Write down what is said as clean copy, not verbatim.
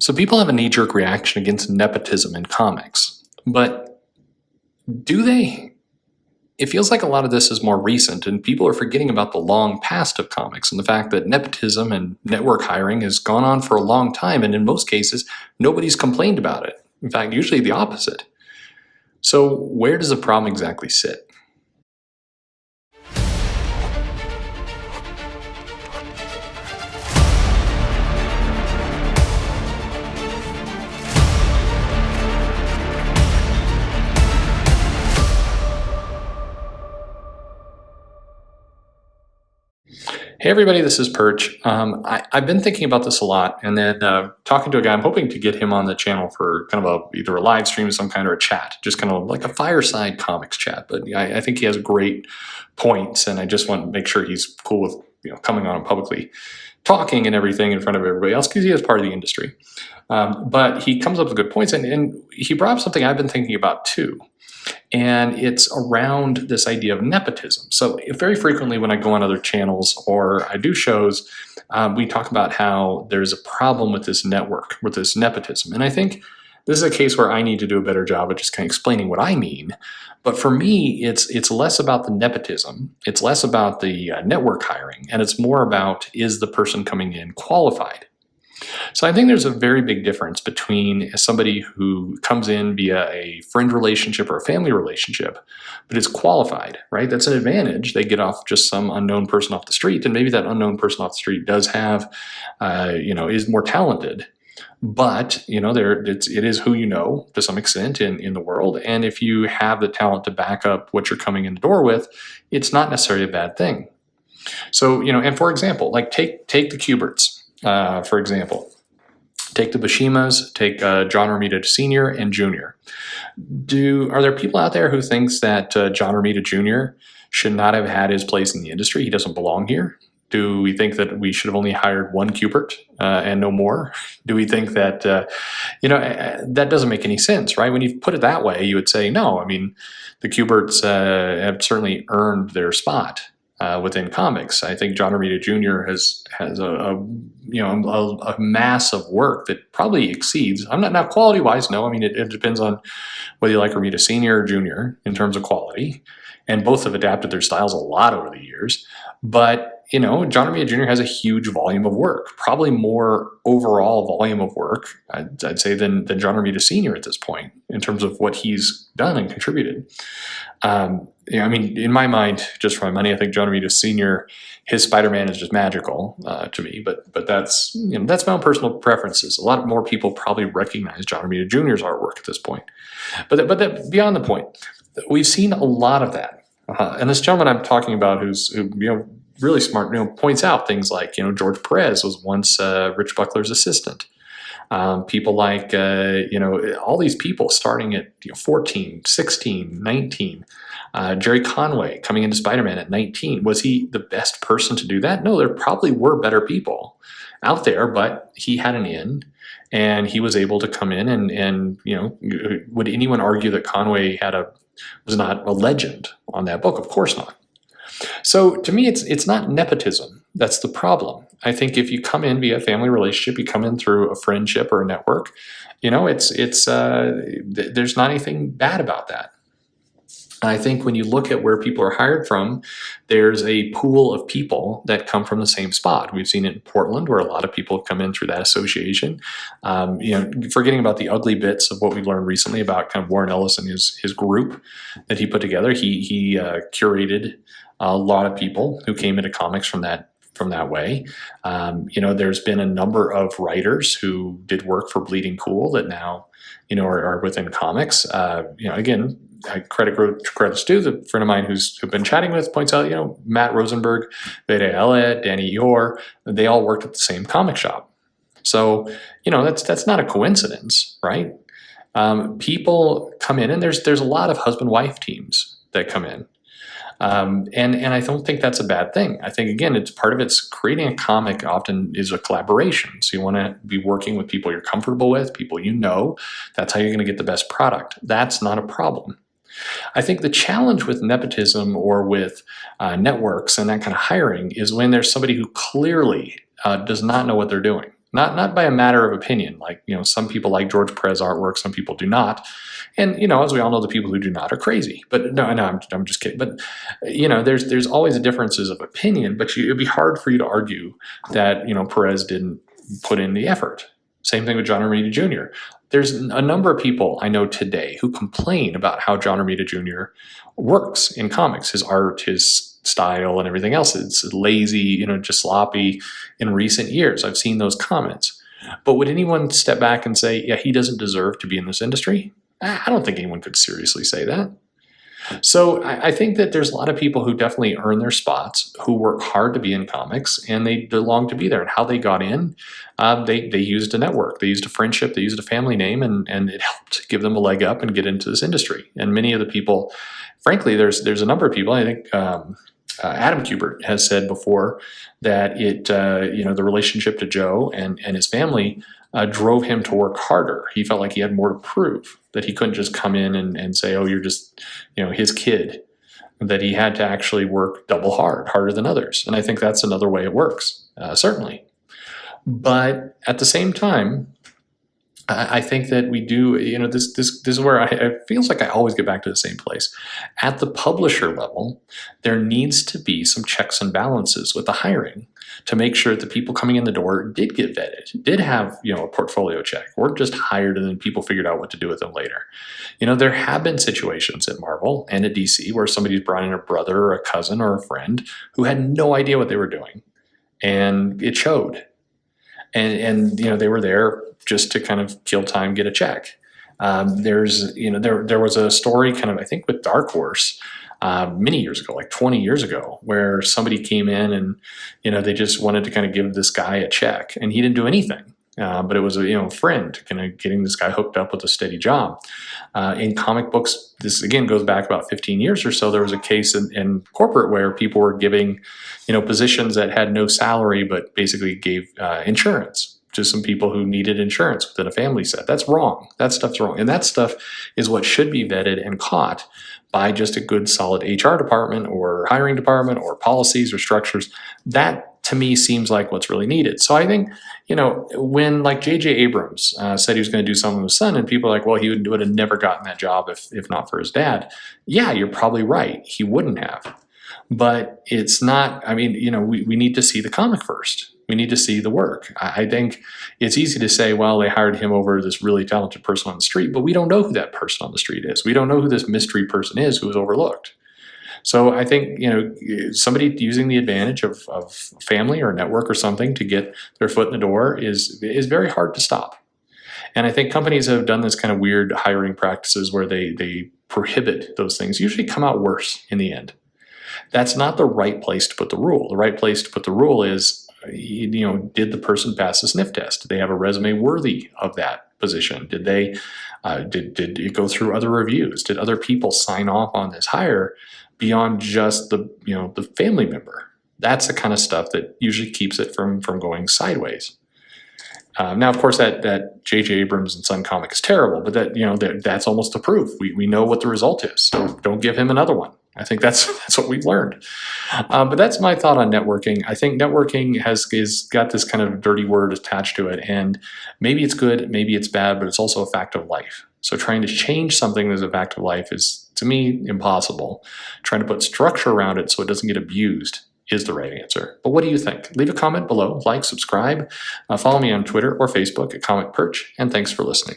So people have a knee-jerk reaction against nepotism in comics, but do they? It feels like a lot of this is more recent, and people are forgetting about the long past of comics and the fact that nepotism and network hiring has gone on for a long time, and in most cases, nobody's complained about it. In fact, usually the opposite. So where does the problem exactly sit? Hey everybody, this is Perch. I've been thinking about this a lot, and then talking to a guy. I'm hoping to get him on the channel for kind of either a live stream of some kind or a chat, just kind of like a fireside comics chat. But I think he has great points, and I just want to make sure he's cool with coming on and publicly talking and everything in front of everybody else because he is part of the industry. But he comes up with good points, and he brought up something I've been thinking about too. And it's around this idea of nepotism. So very frequently when I go on other channels or I do shows, we talk about how there's a problem with this network, with this nepotism. And I think this is a case where I need to do a better job of just kind of explaining what I mean. But for me, it's less about the nepotism. It's less about the network hiring. And it's more about, is the person coming in qualified? So I think there's a very big difference between somebody who comes in via a friend relationship or a family relationship, but is qualified, right? That's an advantage. They get off just some unknown person off the street, and maybe that unknown person off the street does have, is more talented. But it is who you know to some extent in the world, and if you have the talent to back up what you're coming in the door with, it's not necessarily a bad thing. So and for example, like take the Kuberts. For example, take the Bushimas, take John Romita Sr. and Jr. Are there people out there who thinks that John Romita Jr. should not have had his place in the industry? He doesn't belong here? Do we think that we should have only hired one Kubert and no more? Do we think that, that doesn't make any sense, right? When you put it that way, you would say, no, I mean, the Kuberts have certainly earned their spot. Within comics, I think John Romita Jr. has a mass of work that probably exceeds. I'm not quality wise. No, I mean it depends on whether you like Romita Sr. or Jr. in terms of quality, and both have adapted their styles a lot over the years. But John Romita Jr. has a huge volume of work, probably more overall volume of work, I'd say, than John Romita Sr. at this point in terms of what he's done and contributed. I mean, in my mind, just for my money, I think John Romita Sr., his Spider-Man is just magical to me. But that's that's my own personal preferences. A lot more people probably recognize John Romita Jr.'s artwork at this point. But beyond the point, we've seen a lot of that. And this gentleman I'm talking about, who really smart, points out things like George Perez was once Rich Buckler's assistant. People like all these people starting at 14, 16, 19. Jerry Conway coming into Spider-Man at 19. Was he the best person to do that? No, there probably were better people out there, but he had an in, and he was able to come in and would anyone argue that Conway was not a legend on that book? Of course not. So to me, it's not nepotism that's the problem. I think if you come in via a family relationship, you come in through a friendship or a network, there's not anything bad about that. I think when you look at where people are hired from, there's a pool of people that come from the same spot. We've seen it in Portland, where a lot of people come in through that association. Forgetting about the ugly bits of what we learned recently about kind of Warren Ellis and his group that he put together. He curated a lot of people who came into comics from that way. There's been a number of writers who did work for Bleeding Cool that now, are within comics. Again, credits due. The friend of mine who's been chatting with points out, Matt Rosenberg, Vede Elliott, Danny Yor, they all worked at the same comic shop. So, that's not a coincidence, right? People come in, and there's a lot of husband-wife teams that come in. And I don't think that's a bad thing. I think, again, it's part of it's creating a comic often is a collaboration. So you want to be working with people you're comfortable with, people That's how you're going to get the best product. That's not a problem. I think the challenge with nepotism or with networks and that kind of hiring is when there's somebody who clearly does not know what they're doing. not by a matter of opinion. Like, some people like George Perez artwork, some people do not. And, as we all know, the people who do not are crazy. But no, I'm just kidding. But, there's always differences of opinion, but it'd be hard for you to argue that, Perez didn't put in the effort. Same thing with John Romita Jr. There's a number of people I know today who complain about how John Romita Jr. works in comics, his art, his style, and everything else. It's lazy, just sloppy in recent years. I've seen those comments. But would anyone step back and say, yeah, he doesn't deserve to be in this industry? I don't think anyone could seriously say that. So I think that there's a lot of people who definitely earn their spots, who work hard to be in comics, and they belong to be there. And how they got in, they used a network, they used a friendship, they used a family name, and it helped give them a leg up and get into this industry. And many of the people, frankly, there's a number of people, I think Adam Kubert has said before that the relationship to Joe and his family drove him to work harder. He felt like he had more to prove, that he couldn't just come in and say, oh, you're just, his kid, that he had to actually work double harder than others. And I think that's another way it works, certainly. But at the same time, I think that we do, this is where it feels like I always get back to the same place. At the publisher level, there needs to be some checks and balances with the hiring to make sure that the people coming in the door did get vetted, did have, a portfolio check, weren't just hired and then people figured out what to do with them later. There have been situations at Marvel and at DC where somebody's brought in a brother or a cousin or a friend who had no idea what they were doing, and it showed. And they were there just to kind of kill time, get a check. There was a story kind of, I think, with Dark Horse many years ago, like 20 years ago, where somebody came in and, they just wanted to kind of give this guy a check, and he didn't do anything. But it was a friend kind of getting this guy hooked up with a steady job. In comic books, this again goes back about 15 years or so. There was a case in corporate where people were giving, positions that had no salary, but basically gave insurance to some people who needed insurance within a family set. That's wrong. That stuff's wrong. And that stuff is what should be vetted and caught by just a good, solid HR department or hiring department or policies or structures. That, to me, seems like what's really needed. So I think, when like J.J. Abrams said he was going to do something with his son, and people are like, well, he would have never gotten that job if not for his dad. Yeah, you're probably right. He wouldn't have. But it's not, we need to see the comic first. We need to see the work. I think it's easy to say, well, they hired him over this really talented person on the street, but we don't know who that person on the street is. We don't know who this mystery person is who was overlooked. So I think, somebody using the advantage of family or a network or something to get their foot in the door is very hard to stop. And I think companies have done this kind of weird hiring practices where they prohibit those things, usually come out worse in the end. That's not the right place to put the rule. The right place to put the rule is, did the person pass the sniff test? Did they have a resume worthy of that position? Did they, did it go through other reviews? Did other people sign off on this hire beyond just the family member? That's the kind of stuff that usually keeps it from going sideways. Now, of course, that J.J. Abrams and Son comic is terrible, but that's almost the proof. We know what the result is, so don't give him another one. I think that's what we've learned. But that's my thought on networking. I think networking has got this kind of dirty word attached to it, and maybe it's good, maybe it's bad, but it's also a fact of life. So trying to change something that's a fact of life is, to me, impossible. Trying to put structure around it so it doesn't get abused is the right answer. But what do you think? Leave a comment below, like, subscribe, follow me on Twitter or Facebook at Comic Perch, and thanks for listening.